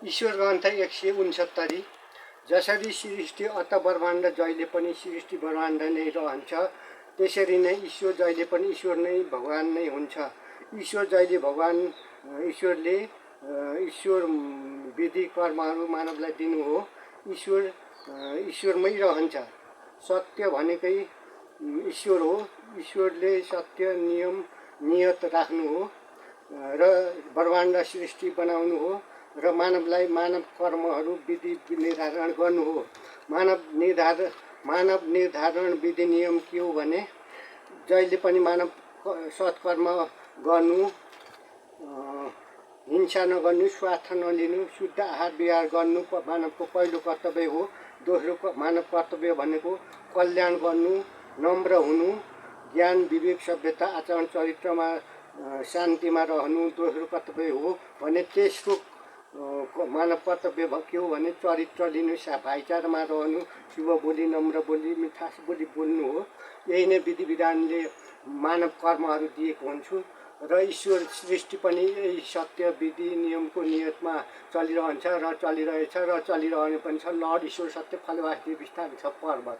ईश्वर ग्रन्थ 169। जसरी सृष्टि अत ब्रह्माण्ड जहिले पनि सृष्टि ब्रह्माण्ड नै रहन्छ, त्यसरी नै ईश्वर जहिले पनि ईश्वर नै भगवान नै हुन्छ। ईश्वर जहिले भगवान ईश्वरले ईश्वर विधि कर्महरू मानवलाई दिनु हो। ईश्वर ईश्वरमै रहन्छ। सत्य भनेकै ईश्वर हो। ईश्वरले सत्य नियम नियत राख्नु हो र ब्रह्माण्ड सृष्टि बनाउनु हो र मानवलाई मानव कर्महरू विधि निर्धारण गर्नु हो। मानव निर्धारण विधि नियम के हो भने जहिले पनि मानव सत्कर्म गर्नु, हिंसा नगर्नु, स्वार्थ नलिनु, शुद्ध आहार विहार गर्नु मानवको पहिलो कर्तव्य हो। दोस्रो मानव कर्तव्य भनेको कल्याण गर्नु, नम्र हुनु, ज्ञान विवेक सभ्यता आचरण चरित्रमा शान्तिमा रहनु दोस्रो कर्तव्य हो भने तेस्रो मानव कर्तव्य के हो भने चरित्र लिनु, भाइचारामा रहनु, शुभ बोली, नम्र बोली, मिठास बोली बोल्नु हो। यही नै विधि विधानले मानव कर्महरू दिएको हुन्छु र ईश्वर सृष्टि पनि यही सत्य विधि नियमको नियतमा चलिरहन्छ र चलिरहेछ र चलिरहने पनि छ। लर्ड ईश्वर सत्य फलवासुदेव स्थान छ पर्वत।